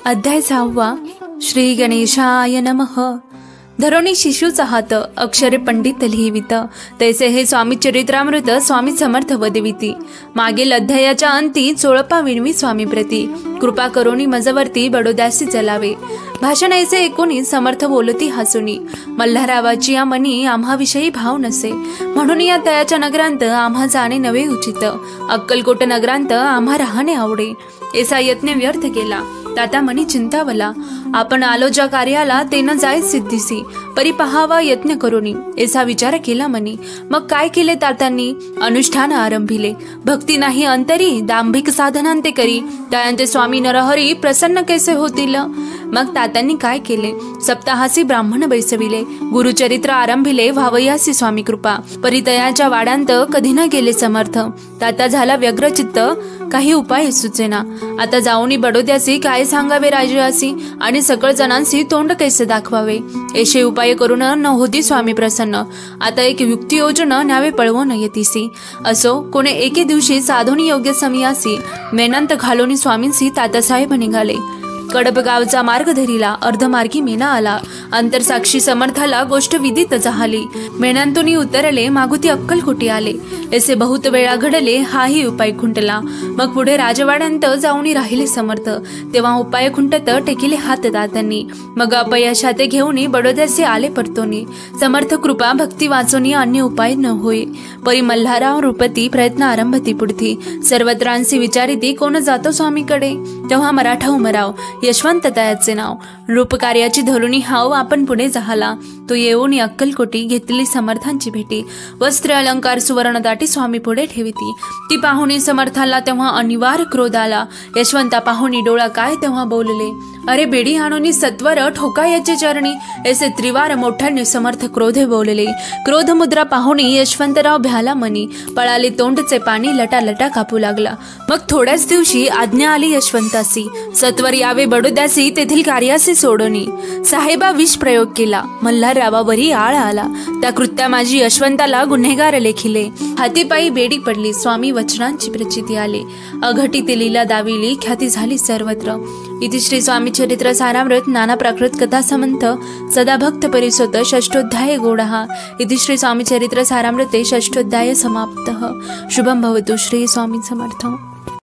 अध्याय 6. श्री गणेशाय नमः. धरोणी शिशूचा हात अक्षरे पंडित लिहिवित, तैसे हे स्वामी चरित्रामृत स्वामी समर्थ वदविती. मागील अध्यायाच्या अंती चोळपा विणवी स्वामी प्रती, कृपा करोनी मजवरती बडोद्यासी चलावे. भाषण ऐसे ऐकूनी समर्थ बोलती हसुनी, मल्हारावाची या मनी आम्हाविषयी भाव नसे, म्हणून या तयाच्या नगरांत आम्हा जाणे नवे उचित. अक्कलकोट नगरांत आम्हा राहणे आवडे. ऐसा यत्न व्यर्थ केला, ताता मनी चिंतावला. आपण आलो ज्या कार्याला ते न जाय सिद्धीसी, परी पहावा यत्न करोनी ऐसा विचार केला मनी. मग काय केले तातांनी? अनुष्ठान आरंभिले. भक्ती नाही अंतरी, दांभिक साधनांते करी, तयांचे स्वामी नरहरी प्रसन्न कैसे होतील. मग तात्यांनी काय केले? सप्ताहासी ब्राह्मण बैसविले, गुरुचरित्र आरंभिले, व्हावयासी स्वामी कृपा. परितयाच्या वाड्यांत कधी न गेले समर्थ. ताता झाला व्यग्रचित्त, काही उपाय सुचेना. आता जाऊनी बडोद्यासी काय सांगावे राजासी, आणि सकळ जणांसी तोंड कैसे दाखवावे. ऐसे उपाय करून न होती स्वामी प्रसन्न. आता एक युक्ती योजन न्यावे पळवून येतीसी. असो कोणे एके दिवशी साधोनी योग्य समयासी, मेनांत घालोनी स्वामींसी तातासाहेब निघाले. कडप गावचा मार्ग धरिला, अर्धमार्गी मेना आला. अंतरसाक्षी समर्थाला गोष्ट विदित झाली. मेनांतुनी उतरले, मागुती अक्कलकोटी आले. ऐसे बहुत वेळा घडले, हाही उपाय खुंटला. मग पुढे राजवाड्यांत जाऊनी राहिले समर्थ. तेव्हा उपाय खुंटत टेकिले हात दातांनी. मग अपयशाते घेऊनी बडोद्याचे आले परतोनी. समर्थ कृपा भक्ती वाचोनी अन्य उपाय न होय. परी मल्हाराव रूपती प्रयत्न आरंभती पुढती. सर्वत्रांसी विचारिती, कोण जातो स्वामीकडे. तेव्हा मराठा उमराव यशवंत तयाचे नाव. रूपकार्याची धरुणी हाव आपण पुढे जाहला. तो येऊन अक्कलकोटी घेतली समर्थांची भेटी. वस्त्र अलंकार सुवर्ण दाटी स्वामी पुढे ठेविती. ती पाहुणी समर्थाला तेव्हा अनिवार्य क्रोध आला. यशवंता पाहुणी डोळा काय तेव्हा बोलले, अरे बेडी हाणोनी सत्वर ठोका याचे चरणी. ऐसे त्रिवार मोठ्याने समर्थ क्रोधे बोलले. क्रोध मुद्रा पाहुणी यशवंतराव भ्याला मनी. पळाले तोंडचे पाणी लटा लटा कापू लागला. मग थोड्याच दिवशी आज्ञा आली यशवंतासी, सत्वर यावे बडोद्यासी, तेथील कार्यासी सोडोनी. साहेबा विष प्रयोग केला, मल्हाररावावरी आळ आला. त्या कृत्या माझी यशवंताला गुन्हेगार लेखिले. हातीपायी बेडी पडली, स्वामी वचनांची प्रचिती आली. अघटित लीला दाविली, ख्याती झाली सर्वत्र. इति श्री स्वामी चरित्र सारामृत नाना प्राकृत कथा समंत सदा भक्त परिसोत षष्ठोध्याय गौडः. इति श्री स्वामी चरित्र सारामृते षष्ठोध्याय समाप्तः. शुभं भवतु. श्री स्वामी समर्थ.